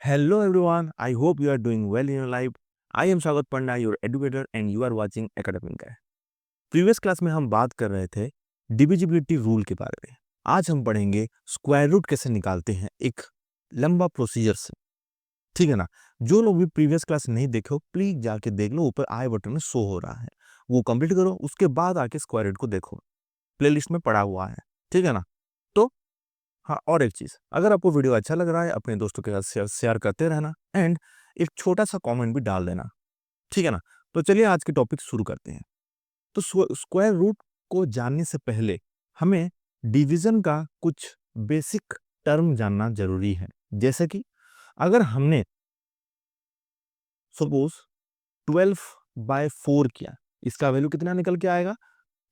Hello everyone, I hope you are doing well in your life. I am Swagat Panda, your educator and you are watching Academic Guy. Previous class में हम बात कर रहे थे divisibility rule के बारे में। आज हम पढ़ेंगे स्क्वायर रूट कैसे निकालते हैं एक लंबा प्रोसीजर से। ठीक है ना। जो लोग भी प्रीवियस क्लास नहीं देखे हो प्लीज जाके देख लो, ऊपर आई बटन में शो हो रहा है, वो कंप्लीट करो, उसके बाद आके स्क्वायर रूट को देखो, प्लेलिस्ट में पड़ा हुआ है। ठीक है ना। तो हाँ, और एक चीज़, अगर आपको वीडियो अच्छा लग रहा है अपने दोस्तों के साथ शेयर करते रहना एंड एक छोटा सा कमेंट भी डाल देना। ठीक है ना। तो चलिए आज के टॉपिक शुरू करते हैं। तो स्क्वायर रूट को जानने से पहले हमें डिवीजन का कुछ बेसिक टर्म जानना जरूरी है। जैसे कि अगर हमने सपोज 12/4 किया, इसका वैल्यू कितना निकल के आएगा?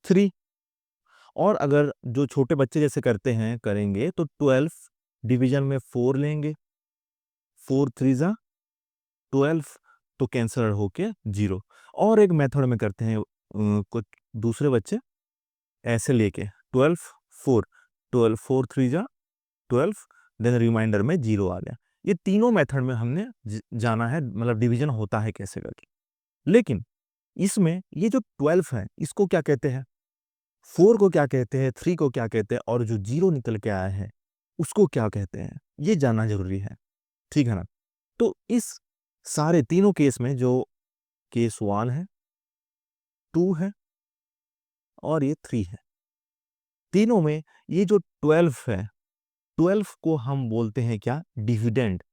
3। और अगर जो छोटे बच्चे जैसे करते हैं करेंगे तो 12 डिवीजन में 4 लेंगे, 4 3 जा 12, तो कैंसर होके 0। और एक मेथड में करते हैं कुछ दूसरे बच्चे ऐसे लेके 12 4 12 4 3 जा 12, देन रिमाइंडर में 0 आ गया। ये तीनों मेथड में हमने जाना है, मतलब डिवीजन होता है कैसे करके। लेकिन इसमें ये जो 12 है इसको क्या कहते हैं, 4 को क्या कहते हैं, 3 को क्या कहते हैं, और जो 0 निकल के आया है उसको क्या कहते हैं, ये जानना जरूरी है। ठीक है ना। तो इस सारे तीनों केस में जो केस 1 है, 2 है और ये 3 है, तीनों में ये जो 12 है, 12 को हम बोलते हैं क्या? डिविडेंड।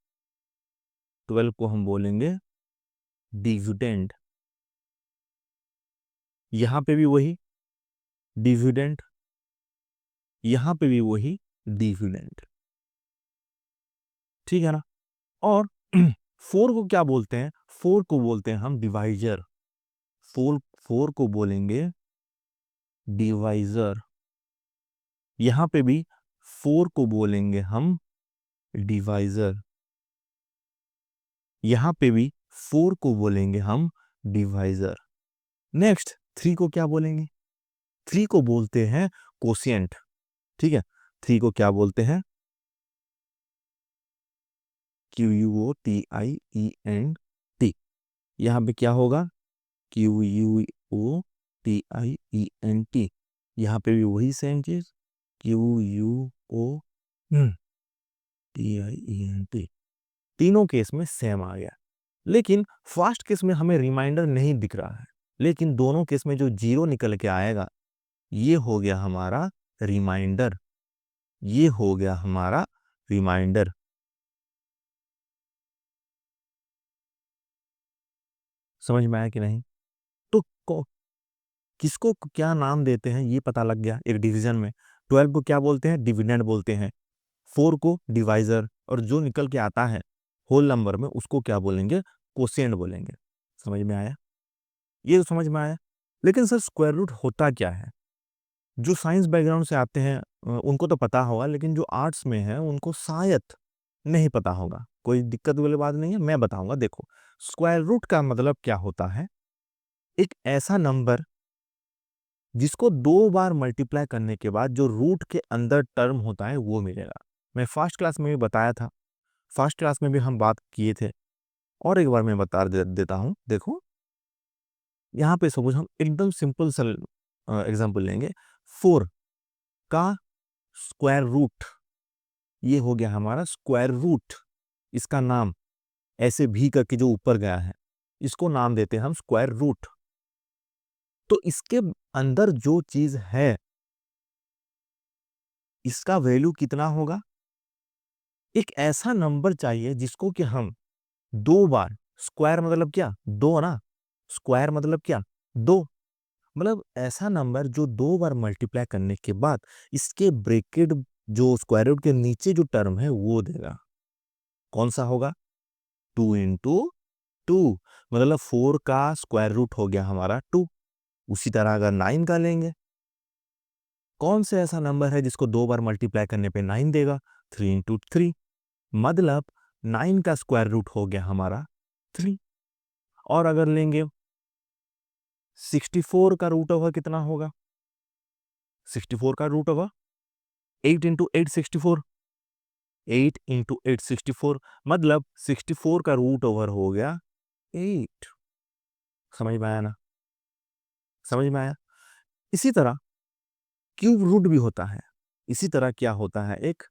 12 को हम बोलेंगे डिविडेंड। यहां पे भी वही डिविडेंड, यहां पे भी वही डिविडेंड। ठीक है ना। और 4 को क्या बोलते हैं? 4 को बोलते हैं हम डिवाइजर। 4 को बोलेंगे डिवाइजर। यहां पे भी 4 को बोलेंगे हम डिवाइजर। यहां पे भी 4 को बोलेंगे हम डिवाइजर। नेक्स्ट 3 को क्या बोलेंगे? 3 को बोलते हैं कोशिएंट। ठीक है। 3 को क्या बोलते हैं? QUOTIENT। यहां पे क्या होगा? QUOTIENT। यहां पे भी वही सेम चीज, QUOTIENT। तीनों केस में सेम आ गया। लेकिन फर्स्ट केस में हमें रिमाइंडर नहीं दिख रहा है, लेकिन दोनों केस में जो 0 निकल के आएगा ये हो गया हमारा रिमाइंडर। ये हो गया हमारा रिमाइंडर। समझ में आया कि नहीं? तो किसको क्या नाम देते हैं ये पता लग गया एक डिवीजन में। 12 को क्या बोलते हैं? डिविडेंड बोलते हैं। 4 को डिवाइजर, और जो निकल के आता है होल नंबर में उसको क्या बोलेंगे? कोशिएंट बोलेंगे। समझ में आया? ये तो समझ में आया। लेकिन सर स्क्वायर रूट होता क्या है? जो साइंस बैकग्राउंड से आते हैं उनको तो पता होगा, लेकिन जो आर्ट्स में है उनको शायद नहीं पता होगा। कोई दिक्कत वाली बात नहीं है, मैं बताऊंगा। देखो, स्क्वायर रूट का मतलब क्या होता है? एक ऐसा नंबर जिसको 2 बार मल्टीप्लाई करने के बाद जो रूट के अंदर टर्म होता है वो मिलेगा। मैं फर्स्ट क्लास में भी बताया था, फर्स्ट क्लास में भी हम बात किए थे, और एक बार मैं बता देता हूँ। देखो, यहाँ पे सपोज हम एकदम सिंपल सा एग्जांपल लेंगे। 4 का स्क्वायर रूट, ये हो गया हमारा स्क्वायर रूट। इसका नाम ऐसे भी करके जो ऊपर गया है इसको नाम देते हैं हम स्क्वायर रूट। तो इसके अंदर जो चीज है इसका वैल्यू कितना होगा? एक ऐसा नंबर चाहिए जिसको कि हम 2 बार, स्क्वायर मतलब क्या? 2 ना। स्क्वायर मतलब क्या? 2। मतलब ऐसा नंबर जो 2 बार मल्टीप्लाई करने के बाद इसके ब्रैकेट, जो स्क्वायर रूट के नीचे जो टर्म है वो देगा। कौन सा होगा? 2 × 2। मतलब 4 का स्क्वायर रूट हो गया हमारा 2। उसी तरह अगर 9 का लेंगे, कौन से ऐसा नंबर है जिसको 2 बार मल्टीप्लाई करने पे 9 देगा? 3 × 3। मतलब 9 का स्क्वायर रूट हो गया हमारा 3। और अगर लेंगे 64 का रूट ओवर कितना होगा? 64 का रूट ओवर 8 × 8 64। 8 इंटू 8 64, मतलब 64 का रूट ओवर हो गया 8। समझ में आया ना? समझ में आया? इसी तरह क्यूब रूट भी होता है। इसी तरह क्या होता है, एक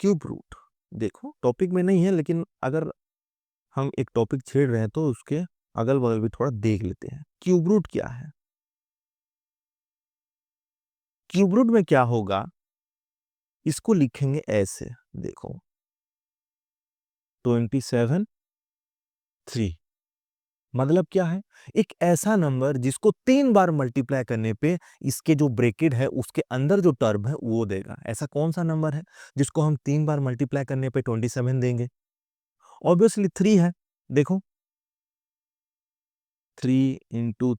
क्यूब रूट। देखो टॉपिक में नहीं है, लेकिन अगर हम एक टॉपिक छेड़ रहे हैं तो उसके अगल बगल भी थोड़ा देख लेते हैं। क्यूब रूट क्या है? क्यूब रूट में क्या होगा, इसको लिखेंगे ऐसे, देखो 27 3। मतलब क्या है, एक ऐसा नंबर जिसको 3 बार मल्टीप्लाई करने पे इसके जो ब्रैकेट है उसके अंदर जो टर्म है वो देगा। ऐसा कौन सा नंबर है जिसको हम 3 बार मल्टीप्लाई करने पे 27 देंगे? ऑब्वियसली 3 है। देखो 3 इंटू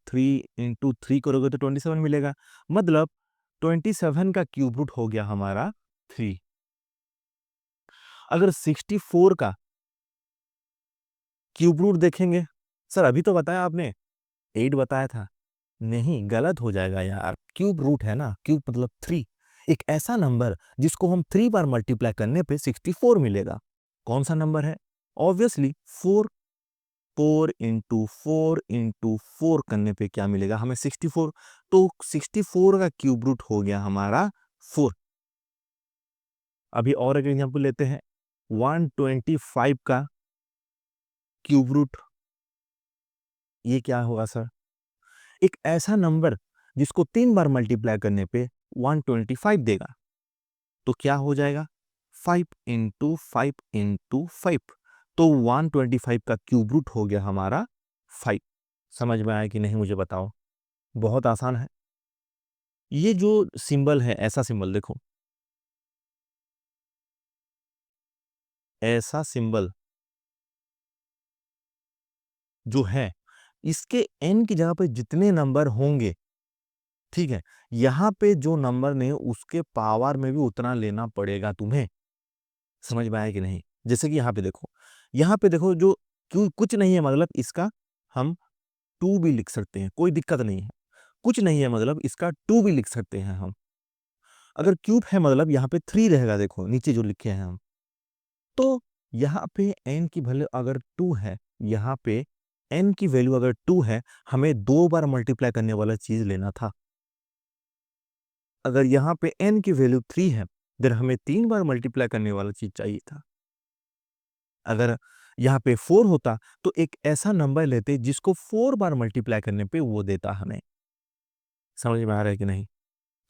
3 करोगे तो 27 मिलेगा। मतलब 27 का क्यूब रूट हो गया हमारा 3। अगर 64 का क्यूब रूट देखेंगे, सर अभी तो बताया आपने 8 बताया था। नहीं, गलत हो जाएगा यार। क्यूब रूट है ना, क्यूब मतलब 3। एक ऐसा नंबर जिसको हम 3 बार मल्टीप्लाई करने पे 64 मिलेगा। कौन सा नंबर है? ऑब्वियसली 4। 4 इंटू 4 करने पे क्या मिलेगा हमें? 64। तो 64 का क्यूब रूट हो गया हमारा 4। अभी और एक एग्जांपल लेते हैं। 125 का क्यूब रूट, ये क्या होगा सर? एक ऐसा नंबर जिसको 3 बार मल्टीप्लाई करने पे 125 देगा। तो क्या हो जाएगा? 5 इंटू 5 इंटू 5। तो 125 का क्यूब रूट हो गया हमारा 5। समझ में आया कि नहीं मुझे बताओ? बहुत आसान है। ये जो सिंबल है, ऐसा सिंबल देखो, ऐसा सिंबल जो है, इसके n की जगह पे जितने नंबर होंगे, ठीक है, यहाँ पे जो नंबर ने उसके पावर में भी उतना लेना पड़ेगा तुम्हें। समझ में आया कि नहीं? जैसे कि यहाँ पे देखो जो क्यों कुछ नहीं है, मतलब इसका हम 2 भी लिख सकते हैं, कोई दिक्कत नहीं है। कुछ नहीं है मतलब इसका 2 भी लिख सकते हैं हम। अगर क्यूब है मतलब यहाँ पे 3 रहेगा, देखो नीचे जो लिखे हैं हम। तो यहाँ पे n की वैल्यू अगर 2 है, यहाँ पे n की वैल्यू अगर 2 है, हमें 2 बार मल्टीप्लाई करने वाला चीज लेना था। अगर यहाँ पे n की वैल्यू 3 है, देन हमें 3 बार मल्टीप्लाई करने वाला चीज चाहिए था। अगर यहाँ पे 4 होता तो एक ऐसा नंबर लेते जिसको 4 बार मल्टीप्लाई करने पे वो देता हमें। समझ में आ रहा है कि नहीं?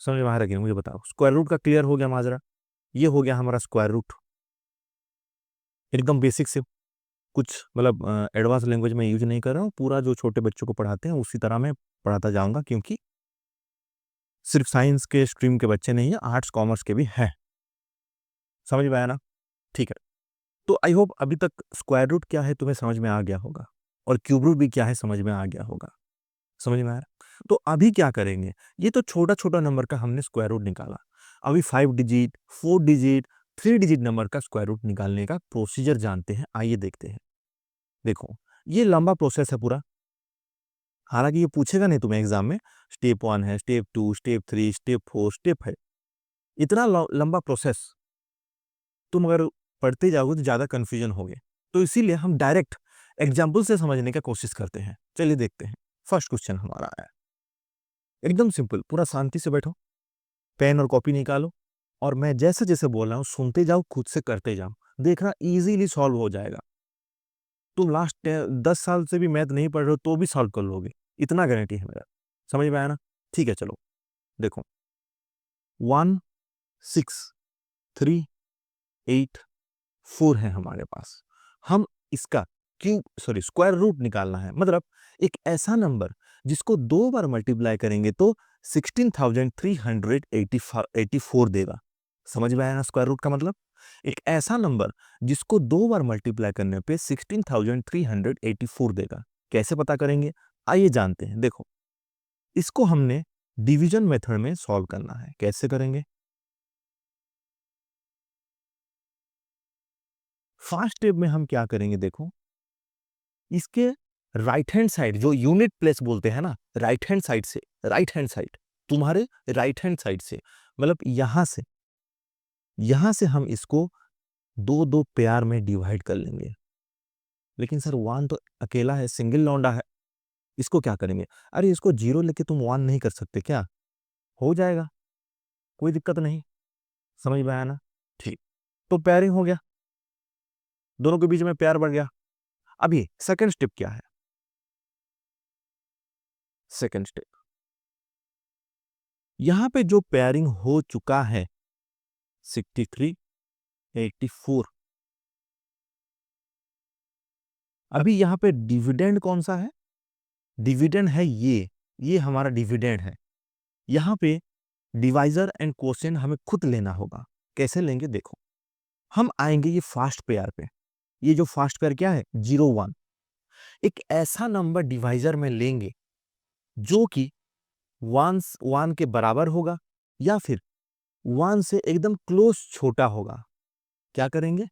समझ में आ रहा है कि नहीं मुझे बताओ? स्क्वायर रूट का क्लियर हो गया माजरा? ये हो गया हमारा स्क्वायर रूट। एकदम बेसिक से, कुछ मतलब एडवांस लैंग्वेज में यूज नहीं कर रहा हूँ। पूरा जो छोटे बच्चों को पढ़ाते हैं उसी तरह मैं पढ़ाता जाऊंगा, क्योंकि सिर्फ साइंस के स्ट्रीम के बच्चे नहीं है, आर्ट्स कॉमर्स के भी हैं। समझ में आया ना? ठीक है। तो आई होप अभी तक स्क्वायर रूट क्या है तुम्हें समझ में आ गया होगा, और क्यूब रूट भी क्या है समझ में आ गया होगा। समझ में आया? तो अभी क्या करेंगे, ये तो छोटा छोटा नंबर का हमने स्क्वायर रूट निकाला। अभी 5 डिजिट, 4 डिजिट, 3 डिजिट नंबर का स्क्वायर रूट निकालने का प्रोसीजर जानते हैं। आइए देखते हैं। देखो ये लंबा प्रोसेस है पूरा, हालांकि ये पूछेगा नहीं तुम्हें एग्जाम में। स्टेप 1 है, स्टेप 2, स्टेप 3, स्टेप 4, स्टेप है। इतना लंबा प्रोसेस तुम अगर पढ़ते जाओगे तो ज्यादा कंफ्यूजन होगे। तो इसीलिए हम डायरेक्ट एग्जाम्पल से समझने का कोशिश करते हैं। चलिए देखते हैं। फर्स्ट क्वेश्चन हमारा आया, एकदम सिंपल। पूरा शांति से बैठो, पेन और कॉपी निकालो, और मैं जैसे जैसे बोल रहा हूँ सुनते जाओ, खुद से करते जाओ, देखना इजीली सॉल्व हो जाएगा। तुम लास्ट 10 साल से भी मैथ नहीं पढ़ रहे हो तो भी सॉल्व कर लोगे, इतना गारंटी है मेरा। समझ में आया ना? ठीक है, चलो देखो। 1 6 3 8 4 है हमारे पास। हम इसका स्क्वायर रूट निकालना है, मतलब एक ऐसा नंबर जिसको 2 बार मल्टीप्लाई करेंगे तो 16,384 देगा। समझ में आया ना स्क्वायर रूट का मतलब? एक ऐसा नंबर जिसको 2 बार मल्टीप्लाई करने पे 16,384 देगा। कैसे पता करेंगे, आइए जानते हैं। देखो इसको हमने डिवीजन मेथड में सॉल्व करना है। कैसे करेंगे? फर्स्ट स्टेप में हम क्या करेंगे, देखो इसके राइट हैंड साइड जो यूनिट प्लेस बोलते हैं ना, राइट हैंड साइड से, राइट हैंड साइड, तुम्हारे राइट हैंड साइड से, मतलब यहां से हम इसको दो दो पेयर में डिवाइड कर लेंगे। लेकिन सर वन तो अकेला है, सिंगल लौंडा है, इसको क्या करेंगे? अरे इसको जीरो लेके तुम वन नहीं कर सकते क्या? हो जाएगा, कोई दिक्कत नहीं। समझ में आया ना? ठीक, तो पेयरिंग हो गया, दोनों के बीच में पेयर बढ़ गया। अभी सेकंड स्टेप क्या है? सेकंड स्टेप, यहां पे जो पेयरिंग हो चुका है 63 84, अभी यहां पे डिविडेंड कौन सा है? डिविडेंड है ये हमारा डिविडेंड है। यहां पे डिवाइजर एंड क्वोशिएंट हमें खुद लेना होगा। कैसे लेंगे देखो, हम आएंगे ये फास्ट पेयर पे। ये जो फास्ट पेयर क्या है? 0 1। एक ऐसा नंबर डिवाइजर में लेंगे जो कि वन के बराबर होगा या फिर वन से एकदम क्लोज छोटा होगा। क्या करेंगे?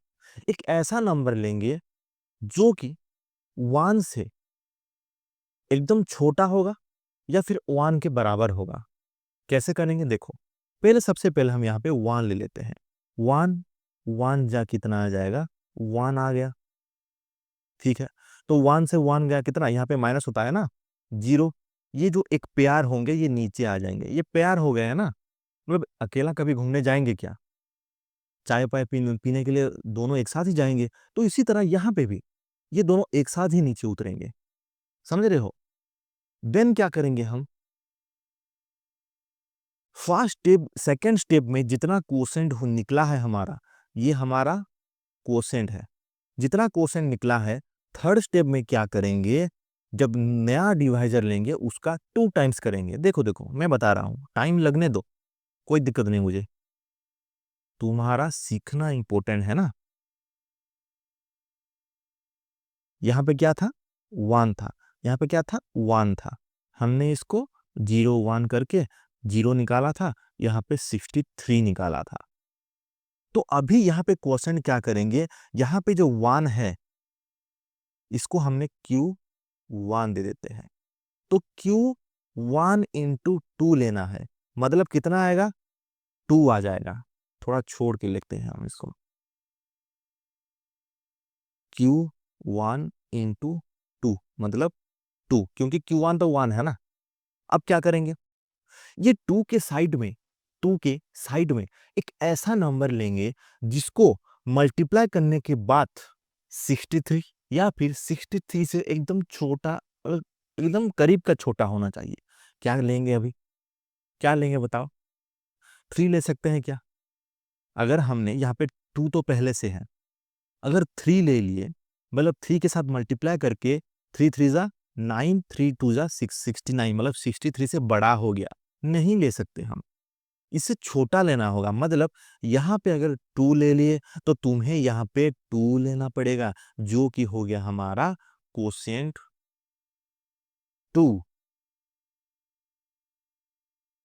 एक ऐसा नंबर लेंगे जो कि वन से एकदम छोटा होगा या फिर वन के बराबर होगा। कैसे करेंगे देखो, पहले सबसे पहले हम यहाँ पे वन ले लेते हैं। वन वन जा कितना आ जाएगा? वन आ गया, ठीक है। तो वन से वन गया कितना? यहाँ पे माइनस होता है ना, जीरो। ये जो एक पेयर होंगे ये नीचे आ जाएंगे, ये पेयर हो गए हैं ना। मतलब अकेला कभी घूमने जाएंगे क्या? चाय पाए पीने के लिए दोनों एक साथ ही जाएंगे। तो इसी तरह यहाँ पे भी ये दोनों एक साथ ही नीचे उतरेंगे। समझ रहे हो? देन क्या करेंगे हम? फर्स्ट स्टेप सेकेंड स्टेप में जितना क्वोशेंट निकला है हमारा, ये हमारा क्वोशेंट है। जितना क्वोशेंट निकला है, थर्ड स्टेप में क्या करेंगे? जब नया डिवाइजर लेंगे उसका 2 टाइम्स करेंगे। देखो देखो मैं बता रहा हूं, टाइम लगने दो, कोई दिक्कत नहीं मुझे, तुम्हारा सीखना इंपॉर्टेंट है ना। यहाँ पे क्या था? वन था। यहाँ पे क्या था? वन था। हमने इसको 0 1 करके 0 निकाला था, यहाँ पे 63 निकाला था। तो अभी यहाँ पे क्वेश्चन क्या करेंगे? यहाँ पे जो वन है इसको हमने Q1 दे देते हैं। तो Q1 इंटू 2 लेना है, मतलब कितना आएगा? 2 आ जाएगा। थोड़ा छोड़ के लिखते हैं हम इसको, Q1 इंटू 2 मतलब 2, क्योंकि Q1 तो 1 है ना। अब क्या करेंगे? ये 2 के साइड में, 2 के साइड में एक ऐसा नंबर लेंगे जिसको मल्टीप्लाई करने के बाद 63 या फिर 63 से एकदम छोटा, एकदम करीब का छोटा होना चाहिए। क्या लेंगे अभी? क्या लेंगे बताओ? 3 ले सकते हैं क्या? अगर हमने यहाँ पे 2 तो पहले से है, अगर 3 ले लिए, मतलब 3 के साथ मल्टीप्लाई करके 3 3 जा 9, 3 2 जा 6, 69, मतलब 63 से बड़ा हो गया। नहीं ले सकते हम, इससे छोटा लेना होगा। मतलब यहाँ पे अगर 2 ले लिए तो तुम्हें यहाँ पे 2 लेना पड़ेगा, जो कि हो गया हमारा कोसेंट 2।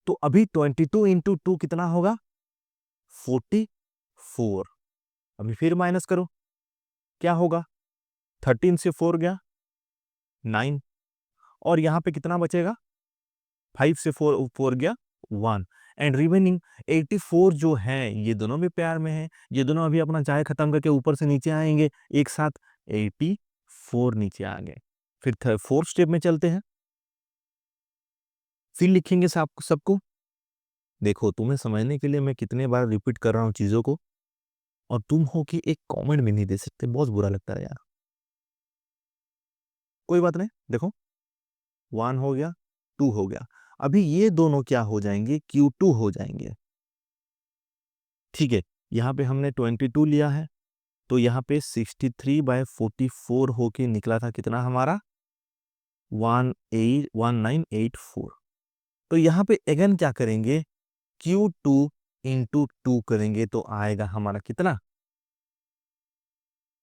तो अभी 22 इंटू 2 कितना होगा? 44। अभी फिर माइनस करो, क्या होगा? 13 से 4 गया 9, और यहाँ पे कितना बचेगा? 5 से 4 गया 1, एंड रिमेनिंग 84 जो है ये दोनों भी प्यार में है। ये दोनों अभी अपना चाय खत्म करके ऊपर से नीचे आएंगे एक साथ, 84 नीचे आ गए। फिर फोर्थ स्टेप में चलते हैं, फिर लिखेंगे सबको। देखो तुम्हें समझने के लिए मैं कितने बार रिपीट कर रहा हूँ चीजों को, और तुम हो कि एक कमेंट भी नहीं दे सकते, बहुत बुरा लगता है यार। कोई बात नहीं, देखो 1 हो गया, 2 हो गया। अभी ये दोनों क्या हो जाएंगे? Q2 हो जाएंगे। ठीक है, यहाँ पे हमने 22 लिया है, तो यहाँ पे 63/44 होके निकला था कितना हमारा? 1984। तो यहाँ पे अगेन क्या करेंगे? Q2 इंटू 2 करेंगे तो आएगा हमारा कितना?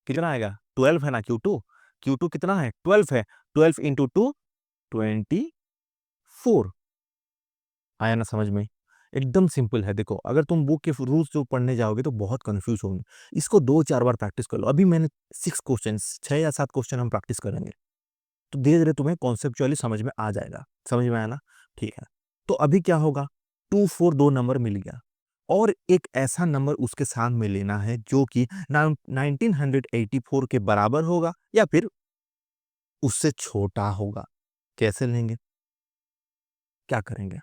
कितना आएगा? 12 है ना Q2। Q2 कितना है? 12 है। 12 इंटू 2 24। आया ना समझ में? एकदम सिंपल है। देखो अगर तुम बुक के रूल्स जो पढ़ने जाओगे तो बहुत कंफ्यूज होंगे। इसको 2 4 बार प्रैक्टिस कर लो। अभी मैंने 6 क्वेश्चन, 6 या 7 क्वेश्चन हम प्रैक्टिस करेंगे, तो धीरे धीरे तुम्हें कॉन्सेप्चुअली समझ में आ जाएगा। समझ में आया ना? ठीक है, तो अभी क्या होगा? 2 4 दो नंबर मिल गया, और एक ऐसा नंबर उसके साथ में लेना है जो कि 1984 के बराबर होगा या फिर उससे छोटा होगा। कैसे लेंगे, क्या करेंगे,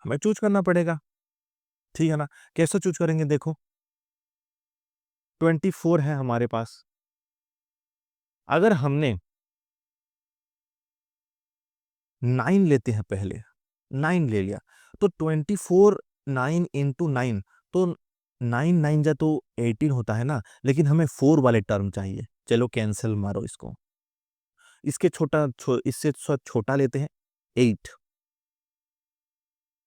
हमें चूज करना पड़ेगा, ठीक है ना। कैसे चूज करेंगे, देखो 24 है हमारे पास, अगर हमने 9 लेते हैं, पहले 9 ले लिया तो 24 9 इंटू 9, तो 9 9 जा तो 18 होता है ना, लेकिन हमें 4 वाले टर्म चाहिए। चलो कैंसिल मारो इसको, इसके इससे छोटा लेते हैं 8,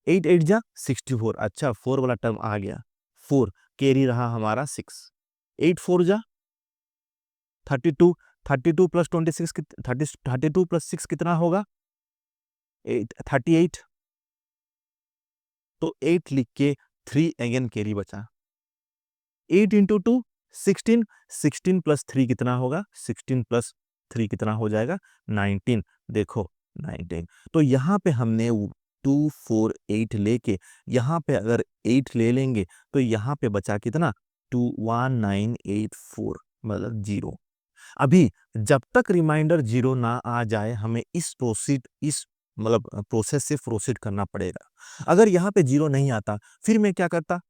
8 8 जा 64, अच्छा 4 वाला टर्म आ गया, 4 कैरी रहा हमारा 6, 8 4 जा 32, 32 प्लस 26 32 प्लस 6 कितना होगा, 38, तो 8 लिख के 3 अगेन कैरी बचा, 8 इंटू 2 16, 16 प्लस 3 कितना होगा, 16 प्लस 3 कितना हो जाएगा, 19, देखो 19। तो यहाँ पे हमने 2 4 8 लेके यहाँ पे अगर 8 ले लेंगे तो यहाँ पे बचा कितना, 21984, मतलब 0। अभी जब तक रिमाइंडर 0 ना आ जाए हमें इस मतलब प्रोसेस से प्रोसीड करना पड़ेगा। अगर यहाँ पे 0 नहीं आता फिर मैं क्या करता,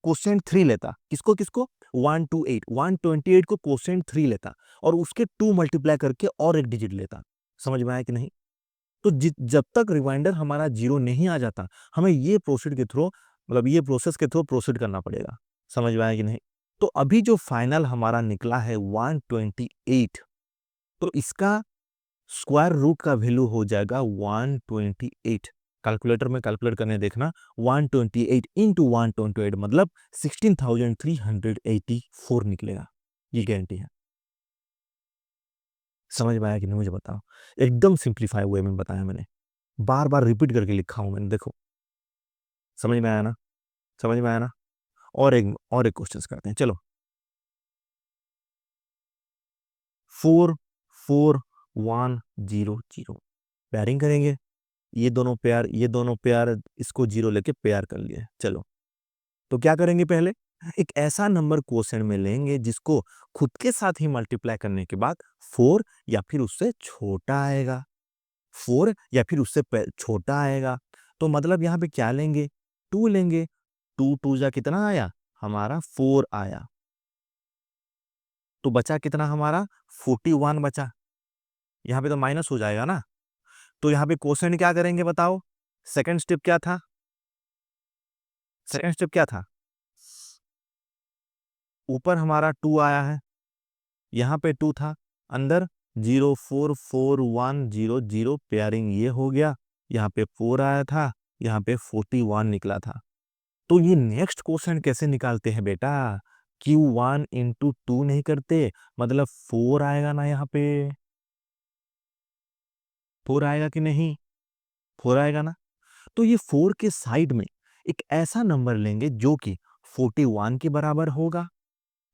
क्वोशिएंट 3 लेता, किसको किसको, 128, 128 को क्वोशिएंट 3 लेता और उसके 2 मल्टीप्लाई करके और एक डिजिट लेता। समझ में आया कि नहीं। तो जब तक रिमाइंडर हमारा 0 नहीं आ जाता हमें ये प्रोसीड के थ्रू, मतलब ये प्रोसेस के थ्रू प्रोसीड करना पड़ेगा। समझ में आया कि नहीं। तो अभी जो फाइनल हमारा निकला है 128, तो इसका स्क्वायर रूट का वैल्यू हो जाएगा 128। कैलकुलेटर में कैलकुलेट करने देखना, 128 इंटू 128 मतलब 16,384 निकलेगा, ये गारंटी है। समझ में आया कि नहीं मुझे बताओ, एकदम सिंप्लीफाई वे में बताया मैंने, बार बार रिपीट करके लिखा हूं मैंने, देखो समझ में आया ना, समझ में आया ना। और एक क्वेश्चन करते हैं, चलो 4 4 1 0 0 पेयरिंग करेंगे, ये दोनों पेयर इसको 0 लेके पेयर कर लिए। चलो तो क्या करेंगे, पहले एक ऐसा नंबर क्वोशिएंट में लेंगे जिसको खुद के साथ ही मल्टीप्लाई करने के बाद 4 या फिर उससे छोटा आएगा, 4 या फिर उससे छोटा आएगा। तो मतलब यहाँ पे क्या लेंगे, 2 लेंगे, 2 2 जा कितना आया हमारा, 4 आया, तो बचा कितना हमारा, 41 बचा। यहाँ पे तो माइनस हो जाएगा ना, तो यहाँ पे क्वोशिएंट क्या करेंगे बताओ, सेकंड स्टेप क्या था, सेकंड स्टेप क्या था, ऊपर हमारा 2 आया है, यहाँ पे 2 था, अंदर 0 4 4 1 0 0 पेयरिंग ये हो गया, यहाँ पे 4 आया था, यहाँ पे 41 निकला था। तो ये नेक्स्ट क्वेश्चन कैसे निकालते हैं बेटा, Q1 इंटू 2 नहीं करते, मतलब 4 आएगा ना, यहाँ पे 4 आएगा कि नहीं, 4 आएगा ना। तो ये 4 के साइड में एक ऐसा नंबर लेंगे जो कि 41 के बराबर होगा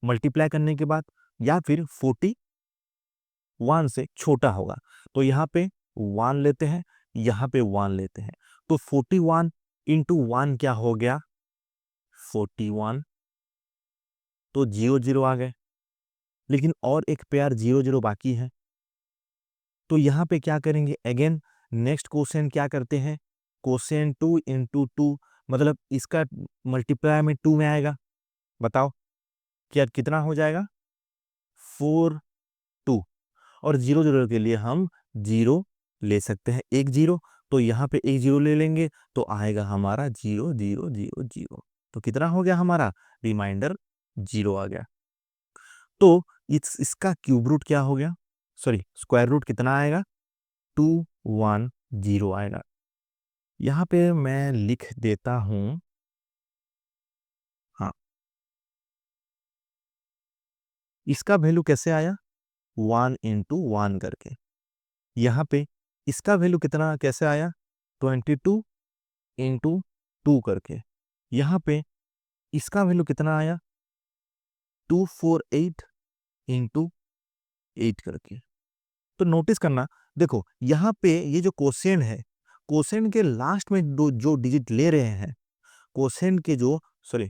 मल्टीप्लाई करने के बाद, या फिर 41 से छोटा होगा। तो यहाँ पे 1 लेते हैं, यहाँ पे 1 लेते हैं, तो 41 इंटू 1 क्या हो गया, 41, तो 0 0 आ गए, लेकिन और एक पेयर 0 0 बाकी है। तो यहाँ पे क्या करेंगे, अगेन नेक्स्ट क्वेश्चन क्या करते हैं, क्वेश्चन 2 इंटू 2, मतलब इसका मल्टीप्लाई में 2 में आएगा, बताओ क्या कितना हो जाएगा, 4 2, और 0 0 के लिए हम 0 ले सकते हैं, एक 0, तो यहाँ पे एक 0 ले लेंगे तो आएगा हमारा 0 0 0 0, तो कितना हो गया हमारा, रिमाइंडर 0 आ गया। तो इसका क्यूब रूट क्या हो गया, सॉरी स्क्वायर रूट कितना आएगा, 210 आएगा। यहाँ पे मैं लिख देता हूं, हाँ इसका वैल्यू कैसे आया, 1 इंटू 1 करके, यहाँ पे इसका वैल्यू कितना कैसे आया, 22 इंटू 2 करके, यहाँ पे इसका वैल्यू कितना आया, 248 इंटू 8 करके। तो नोटिस करना, देखो यहाँ पे ये जो क्वोशिएंट है, क्वोशिएंट के लास्ट में जो डिजिट ले रहे हैं, कोसेंट के जो सॉरी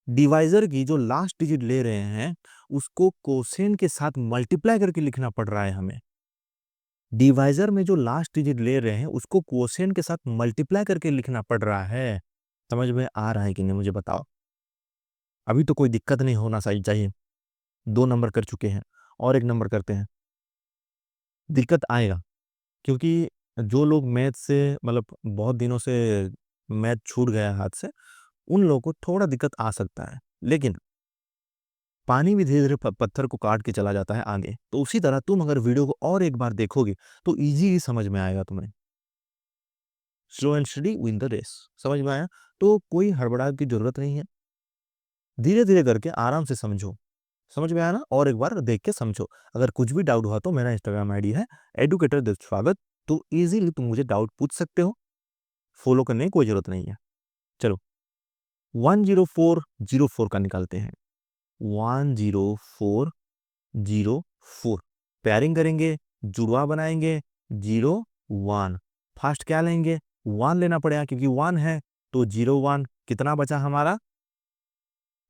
डिवाइजर की जो लास्ट डिजिट ले रहे हैं उसको कोसेंट के साथ मल्टीप्लाई करके लिखना पड़ रहा है हमें। डिवाइजर में जो लास्ट डिजिट ले रहे हैं उसको कोसेंट के साथ मल्टीप्लाई करके लिखना पड़ रहा है। समझ में आ रहा है कि नहीं मुझे बताओ। अभी तो कोई दिक्कत नहीं होना चाहिए। 2 नंबर कर चुके हैं और 1 नंबर करते हैं। दिक्कत आएगा क्योंकि जो लोग मैथ से मतलब बहुत दिनों से मैथ छूट गया हाथ से, उन लोगों को थोड़ा दिक्कत आ सकता है। लेकिन पानी भी धीरे-धीरे प पत्थर को काट के चला जाता है आगे। तो उसी तरह तुम अगर वीडियो को और एक बार देखोगे तो ईज़िली समझ में आएगा तुम्हें। Slow and steady win the race. समझ में आया? तो कोई हड़बड़ाहट की ज़रूरत नहीं है। धीरे-धीरे करके आराम से समझो। समझ में आया ना? और एक बार देख के समझो। अगर कुछ भी डाउट हुआ तो मेरा इंस्टाग्राम आईडी है एडुकेटर द स्वागत। तो ईज़िली तुम मुझे डाउट पूछ सकते हो। फॉलो करने की कोई ज़रूरत नहीं है। चलो 10404 का निकालते हैं। 10404 पेयरिंग करेंगे, जुड़वा बनाएंगे 0 1। फर्स्ट क्या लेंगे? 1 लेना पड़ेगा क्योंकि 1 है तो 0 1 कितना बचा हमारा?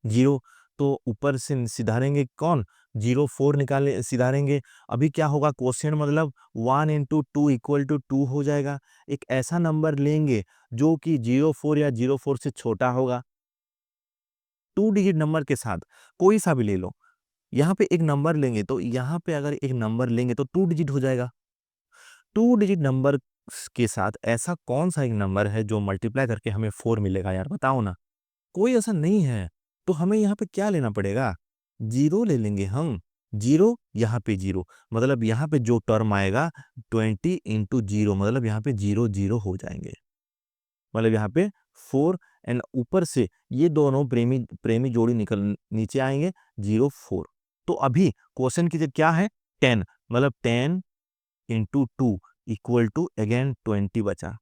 0। तो ऊपर से सिधारेंगे कौन? 0 4 निकाले सिधारेंगे। अभी क्या होगा? क्वोशिएंट मतलब 1 इंटू 2 इक्वल टू 2 हो जाएगा। एक ऐसा नंबर लेंगे जो कि 04 या 04 से छोटा होगा। 2 डिजिट नंबर के साथ कोई सा भी ले लो। यहाँ पे एक नंबर लेंगे तो यहाँ पे अगर एक नंबर लेंगे तो 2 डिजिट हो जाएगा। 2 डिजिट नंबर के साथ ऐसा कौन सा एक नंबर है जो मल्टीप्लाई करके हमें 4 मिलेगा यार बताओ ना? कोई ऐसा नहीं है। तो हमें यहाँ पे क्या लेना पड़ेगा? 0 ले लेंगे हम। 0 यहाँ पे 0 मतलब यहाँ पे जो टर्म आएगा 20 इंटू 0 मतलब यहाँ पे 0 0 हो जाएंगे। मतलब यहाँ पे 4 एंड ऊपर से ये दोनों प्रेमी प्रेमी जोड़ी निकल नीचे आएंगे 0 4। तो अभी क्वेश्चन की क्या है? 10 मतलब 10 इंटू 2 इक्वल टू अगेन 20 बचा।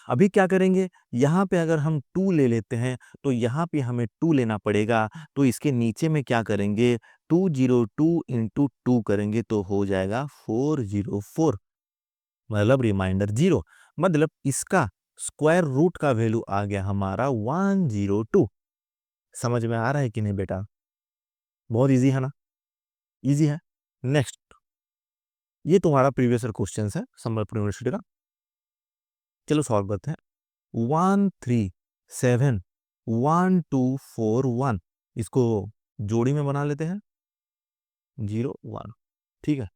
अभी क्या करेंगे? यहाँ पे अगर हम 2 ले लेते हैं तो यहाँ पे हमें 2 लेना पड़ेगा। तो इसके नीचे में क्या करेंगे? 202 इंटू 2 करेंगे तो हो जाएगा 404 मतलब रिमाइंडर 0 मतलब इसका स्क्वायर रूट का वैल्यू आ गया हमारा 102। समझ में आ रहा है कि नहीं बेटा? बहुत इजी है ना? इजी है। नेक्स्ट ये तुम्हारा प्रीवियस ईयर क्वेश्चन है संबलपुर यूनिवर्सिटी का। चलो सॉल्व करते हैं। 1371241 इसको जोड़ी में बना लेते हैं 0 1। ठीक है।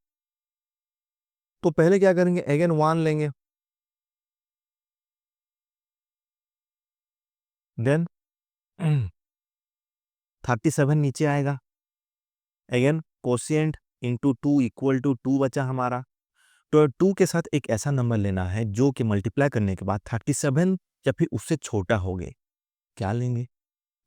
तो पहले क्या करेंगे? अगेन 1 लेंगे देन 37 नीचे आएगा। Again quotient into 2 equal to 2 बचा हमारा। तो 2 के साथ एक ऐसा नंबर लेना है जो कि मल्टीप्लाई करने के बाद 37 या फिर उससे छोटा हो गए। क्या लेंगे?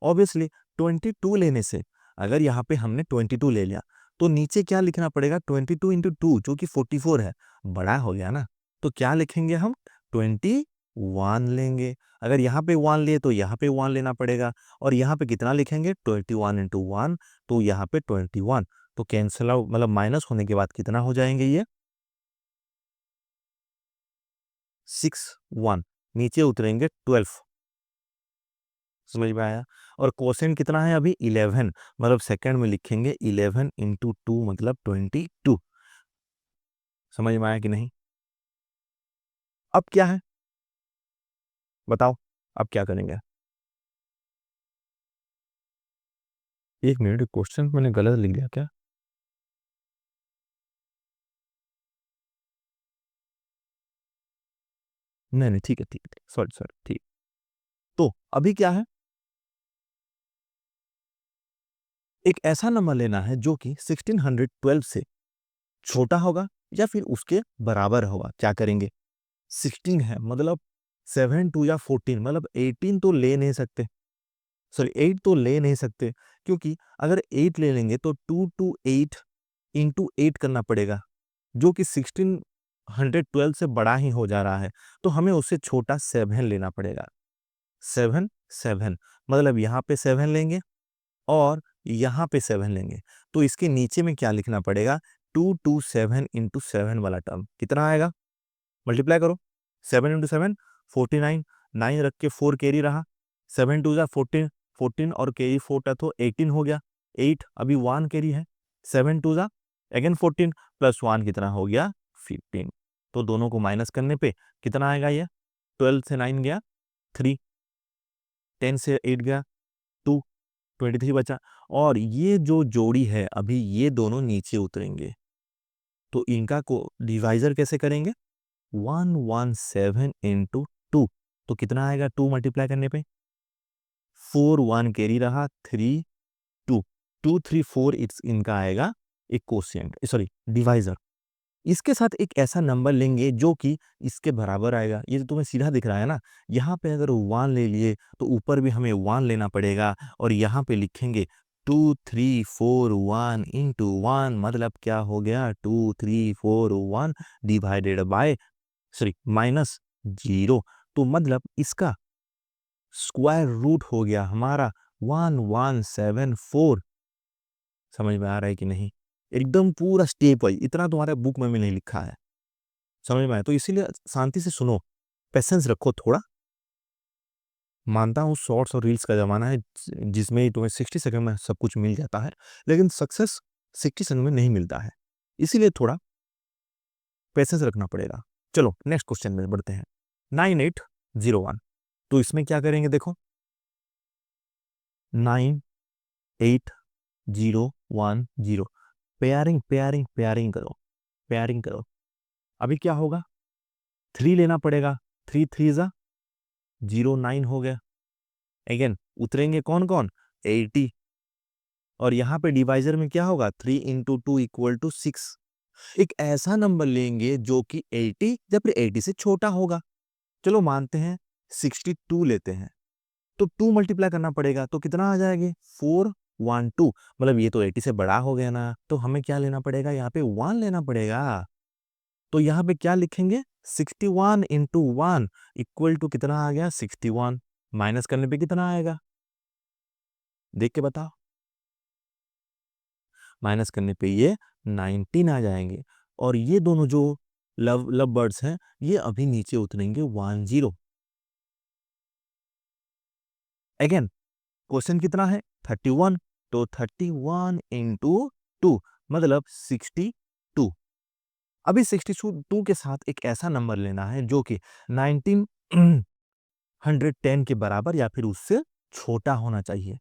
ऑब्वियसली 22 लेने से अगर यहाँ पे हमने 22 ले लिया तो नीचे क्या लिखना पड़ेगा? 22 इंटू 2 जो कि 44 है, बड़ा हो गया ना। तो क्या लिखेंगे हम? 21 लेंगे। अगर यहाँ पे 1 लिए तो यहाँ पे 1 लेना पड़ेगा और यहाँ पे कितना लिखेंगे? 21 इंटू 1 तो यहाँ पे 21। तो कैंसिल आउट मतलब माइनस होने के बाद कितना हो जाएंगे ये? 6 1 नीचे उतरेंगे 12। समझ में आया? और क्वोशिएंट कितना है अभी? 11 मतलब सेकंड में लिखेंगे 11 इंटू 2 मतलब 22। समझ में आया कि नहीं? अब क्या है बताओ? अब क्या करेंगे? एक मिनट, क्वेश्चन मैंने गलत लिख दिया क्या? नहीं नहीं ठीक है ठीक है, सॉरी सॉरी ठीक। तो अभी क्या है? एक ऐसा नंबर लेना है जो कि 1612 से छोटा होगा या फिर उसके बराबर होगा। क्या करेंगे? 16 है मतलब 7 2 या 14 मतलब 18 तो ले नहीं सकते। सॉरी 8 तो ले नहीं सकते क्योंकि अगर 8 ले लेंगे तो 2 टू 8 इंटू 8 करना पड़ेगा जो कि 1612 से बड़ा ही हो जा रहा है। तो हमें उससे छोटा 7 लेना पड़ेगा। 7 7 मतलब यहाँ पे 7 लेंगे और यहाँ पे 7 लेंगे। तो इसके नीचे में क्या लिखना पड़ेगा? 227 इंटू 7 वाला टर्म कितना आएगा? मल्टीप्लाई करो 7 इंटू 7 49 9 रख के 4 कैरी रहा, 7 2 जा 14, 14 और कैरी 4 तो 18 हो गया, 8 अभी 1 कैरी है, 7 2 जा अगेन 14 प्लस 1 कितना हो गया 15। तो दोनों को माइनस करने पे कितना आएगा ये, 12 से 9 गया 3, 10 से 8 गया 2, 23 बचा। और ये जो जोड़ी है अभी ये दोनों नीचे उतरेंगे, तो इनका को डिवाइजर कैसे करेंगे, 117 इंटू 2, तो कितना आएगा 2 मल्टीप्लाई करने पे 4 1 कैरी रहा 3 2 2 3 4 इनका आएगा एक कोशिएंट, सॉरी डिवाइजर। इसके साथ एक ऐसा नंबर लेंगे जो कि इसके बराबर आएगा। ये तो तुम्हें सीधा दिख रहा है ना, यहाँ पे अगर 1 ले लिए तो ऊपर भी हमें 1 लेना पड़ेगा और यहाँ पे लिखेंगे 2 3 4 1 इंटू 1, मतलब क्या हो गया 2 3 4 1 डिवाइडेड बाय सॉरी माइनस 0, तो मतलब इसका स्क्वायर रूट हो गया हमारा 1174। समझ में आ रहा है कि नहीं, एकदम पूरा स्टेप वाइज, इतना तुम्हारे बुक में भी नहीं लिखा है, समझ में आया। तो इसीलिए शांति से सुनो, पेशेंस रखो थोड़ा। मानता हूँ शॉर्ट्स और रील्स का जमाना है जिसमें तुम्हें 60 सेकंड में सब कुछ मिल जाता है, लेकिन सक्सेस 60 सेकंड में नहीं मिलता है, इसीलिए थोड़ा पेशेंस रखना पड़ेगा। चलो नेक्स्ट क्वेश्चन में बढ़ते हैं, 9801। तो इसमें क्या करेंगे देखो, 9801 पेयरिंग पेयरिंग पेयरिंग करो, पेयरिंग करो। अभी क्या होगा, 3 लेना पड़ेगा, 3 3 जा 09 हो गया। अगेन उतरेंगे कौन कौन, 80, और यहाँ पे डिवाइजर में क्या होगा 3 इंटू 2 इक्वल टू 6। एक ऐसा नंबर लेंगे जो कि 80 या फिर 80 से छोटा होगा। चलो मानते हैं 62 लेते हैं, तो 2 मल्टीप्लाई करना पड़ेगा, तो कितना आ जाएगा 412, मतलब ये तो 80 से बड़ा हो गया ना, तो हमें क्या लेना पड़ेगा, यहाँ पे 1 लेना पड़ेगा। तो यहाँ पे क्या लिखेंगे 61 इंटू 1 इक्वल टू कितना आ गया 61, माइनस करने पे कितना आएगा, देख के बताओ, माइनस करने पे ये 19 आ जाएंगे। और ये दोनों जो लव बर्ड्स हैं ये अभी नीचे उतरेंगे 10। अगेन क्वेश्चन कितना है 31, तो 31 इंटू 2 मतलब 62। अभी 62 के साथ एक ऐसा नंबर लेना है जो कि 1910 के बराबर या फिर उससे छोटा होना चाहिए,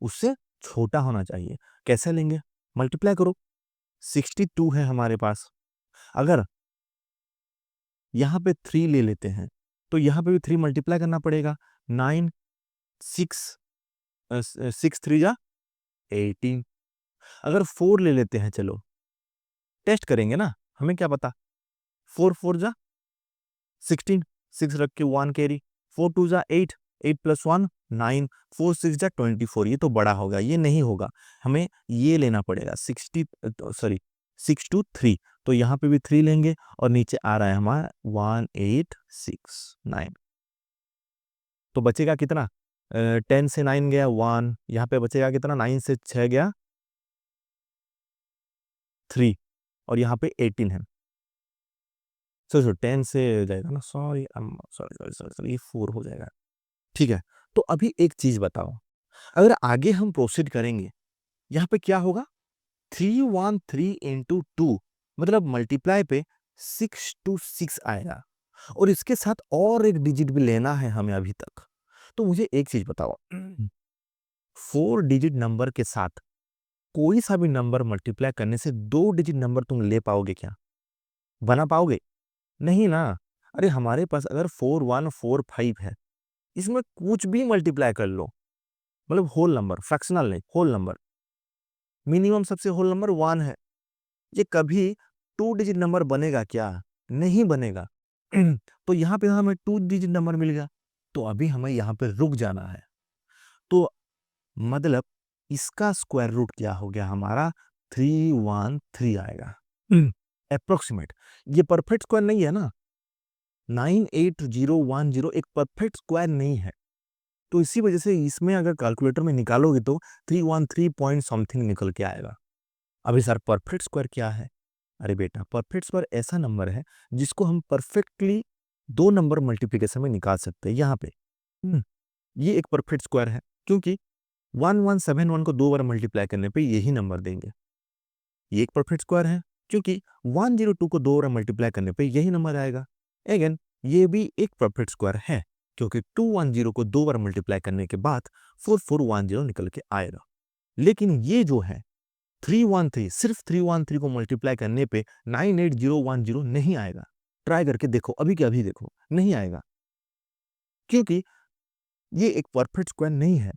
उससे छोटा होना चाहिए। कैसे लेंगे, मल्टीप्लाई करो, 62 है हमारे पास, अगर यहाँ पे 3 ले लेते हैं तो यहाँ पे भी 3 मल्टीप्लाई करना पड़ेगा, 9 6 6 3 जा 18। अगर 4 ले लेते हैं, चलो टेस्ट करेंगे ना, हमें क्या पता, 4 4 जा 16, 6 रख के 1 कैरी, 4 2 जा 8, 8 प्लस 1 9, 4 6 जा 24, ये तो बड़ा होगा, ये नहीं होगा, हमें ये लेना पड़ेगा 60 सॉरी 623। तो यहाँ पे भी 3 लेंगे और नीचे आ रहा है हमारा 1869। तो बचेगा कितना, 10 से 9 गया 1, यहाँ पे बचेगा कितना, 9 से 6 गया 3, और यहाँ पे 18 है, सॉरी 10 से जाएगा ना, sorry sorry sorry sorry sorry, ये 4 हो जाएगा, ठीक है। तो अभी एक चीज बताओ, अगर आगे हम प्रोसीड करेंगे, यहाँ पे क्या होगा 313 इंटू 2, मतलब मल्टीप्लाई पे 626 आएगा, और इसके साथ और एक डिजिट भी लेना है हमें अभी तक। तो मुझे एक चीज बताओ, 4 डिजिट नंबर के साथ कोई सा भी नंबर मल्टीप्लाई करने से 2 डिजिट नंबर तुम ले पाओगे क्या, बना पाओगे, नहीं ना। अरे हमारे पास अगर 4145 है, इसमें कुछ भी मल्टीप्लाई कर लो, मतलब होल नंबर, फ्रैक्शनल नहीं, होल नंबर, मिनिमम सबसे होल नंबर 1 है, ये कभी 2 डिजिट नंबर बनेगा क्या, नहीं बनेगा। तो यहाँ पे हमें 2 डिजिट नंबर मिल गया, तो अभी हमें यहाँ पे रुक जाना है। तो मतलब इसका स्क्वायर रूट क्या हो गया हमारा 313 आएगा अप्रोक्सीमेट। ये परफेक्ट स्क्वायर नहीं है ना, 98010 एक परफेक्ट स्क्वायर नहीं है, तो इसी वजह से इसमें अगर कैलकुलेटर में निकालोगे तो 313 पॉइंट समथिंग निकल के आएगा। अभी सर परफेक्ट स्क्वायर क्या है, अरे बेटा परफेक्ट स्क्वायर ऐसा नंबर है जिसको हम परफेक्टली दो नंबर मल्टीप्लिकेशन में निकाल सकते हैं यहाँ पे। ये एक परफेक्ट स्क्वायर है क्योंकि 1171 को दो बार मल्टीप्लाई करने पे यही नंबर देंगे। ये एक परफेक्ट स्क्वायर है क्योंकि 102 को दो बार मल्टीप्लाई करने पे यही नंबर आएगा। अगेन ये भी एक परफेक्ट स्क्वायर है क्योंकि 210 को दो बार मल्टीप्लाई करने के बाद 4410 निकल के आएगा। लेकिन ये जो है 313, सिर्फ 313 को मल्टीप्लाई करने पे 98010 नहीं आएगा। ट्राई करके देखो, अभी के अभी देखो, नहीं आएगा क्योंकि ये एक परफेक्ट स्क्वायर नहीं है।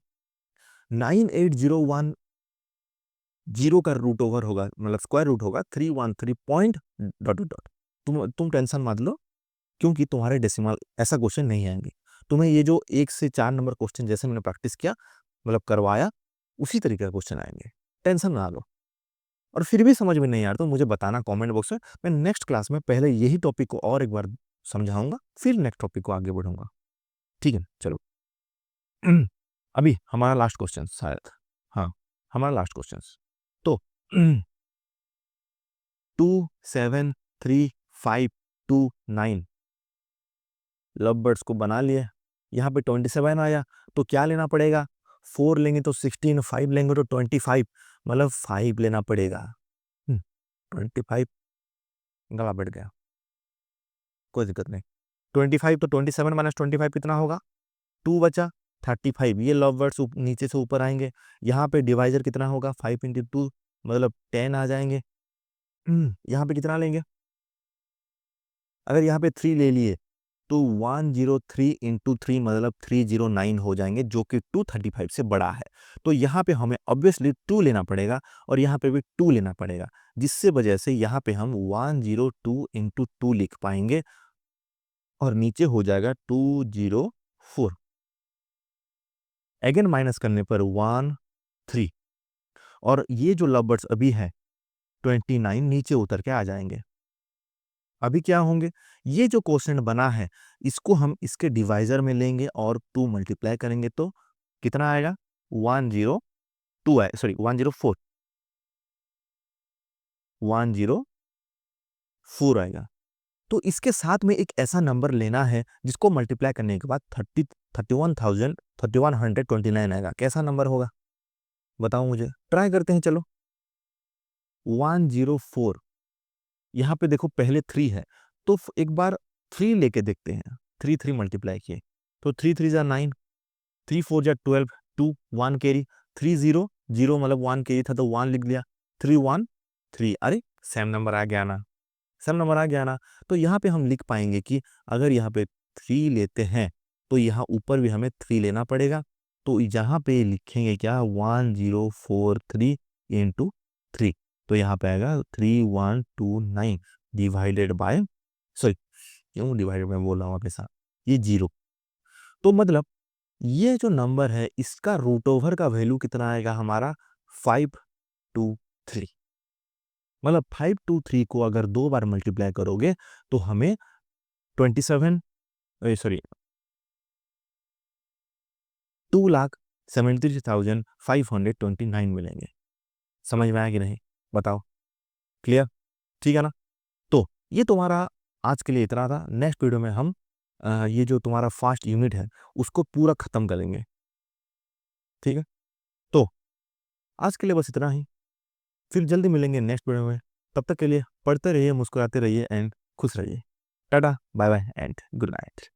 9801 जीरो का रूट ओवर होगा, मतलब स्क्वायर रूट होगा 313 पॉइंट डॉट डॉट। तुम टेंशन मत लो क्योंकि तुम्हारे डेसिमल ऐसा क्वेश्चन नहीं आएंगे। तुम्हें ये जो 1 से 4 नंबर क्वेश्चन जैसे मैंने प्रैक्टिस किया, मतलब करवाया, उसी तरीके का क्वेश्चन आएंगे, टेंशन ना लो। और फिर भी समझ में नहीं आ रहा तो मुझे बताना कमेंट बॉक्स में। मैं नेक्स्ट क्लास में पहले यही टॉपिक को और एक बार समझाऊंगा, फिर नेक्स्ट टॉपिक को आगे बढ़ूंगा। ठीक है, चलो। अभी हमारा लास्ट क्वेश्चन शायद, हाँ हमारा लास्ट क्वेश्चन। तो 27359 लव बर्ड्स को बना लिए। यहाँ पे 27 आया तो क्या लेना पड़ेगा? 4 लेंगे तो 16, 5 लेंगे तो 25, मतलब 5 लेना पड़ेगा। 25 गला बैठ गया, कोई दिक्कत नहीं। 25 तो 27 माइनस 25 कितना होगा? 2 बचा 35। ये लव वर्ड्स नीचे से ऊपर आएंगे। यहाँ पे डिवाइजर कितना होगा? 5 इंटू 2 मतलब 10 आ जाएंगे। यहाँ पे कितना लेंगे? अगर यहाँ पे 3 ले लिए तो 103 इंटू 3 मतलब 309 हो जाएंगे, जो कि 235 से बड़ा है। तो यहाँ पे हमें ऑब्वियसली 2 लेना पड़ेगा और यहाँ पे भी 2 लेना पड़ेगा, जिससे वजह से यहाँ पे हम 102 इंटू 2 लिख पाएंगे और नीचे हो जाएगा 204। अगेन माइनस करने पर 13 और ये जो लव बर्ड्स अभी है 29 नीचे उतर के आ जाएंगे। अभी क्या होंगे? ये जो क्वेश्चन बना है इसको हम इसके डिवाइजर में लेंगे और 2 मल्टीप्लाई करेंगे तो कितना आएगा? 102 है, सॉरी 104 104 आएगा। तो इसके साथ में एक ऐसा नंबर लेना है जिसको मल्टीप्लाई करने के बाद 3129 आएगा। कैसा नंबर होगा बताओ मुझे, ट्राई करते हैं। चलो 104, यहाँ पे देखो पहले 3 है तो एक बार 3 लेके देखते हैं। 3 मल्टीप्लाई किए तो 3 3 जा 9, 3 4 जा 12, 2 1 कैरी, 3 0 0 मतलब 1 कैरी था तो 1 लिख लिया, 3 1 3। अरे सेम नंबर आ गया ना, सेम नंबर आ गया ना। तो यहाँ पे हम लिख पाएंगे कि अगर यहाँ पे 3 लेते हैं तो यहाँ ऊपर भी हमें 3 लेना पड़ेगा। तो यहाँ पे लिखेंगे क्या? 1043 इंटू 3। तो यहाँ पे आएगा 3129 डिवाइडेड बाय, सॉरी क्यों डिवाइडेड में बोल रहा हूँ हमेशा, ये 0। तो मतलब ये जो नंबर है इसका रूट ओवर का वैल्यू कितना आएगा हमारा? 523। मतलब 523 को अगर दो बार मल्टीप्लाई करोगे तो हमें 27, सॉरी 2,73,529 मिलेंगे। समझ में आया कि नहीं बताओ? क्लियर? ठीक है ना? तो ये तुम्हारा आज के लिए इतना था। नेक्स्ट वीडियो में हम ये जो तुम्हारा फर्स्ट यूनिट है उसको पूरा खत्म करेंगे। ठीक है, तो आज के लिए बस इतना ही, फिर जल्दी मिलेंगे नेक्स्ट वीडियो में। तब तक के लिए पढ़ते रहिए, मुस्कुराते रहिए एंड खुश रहिए। Tata bye bye and good night.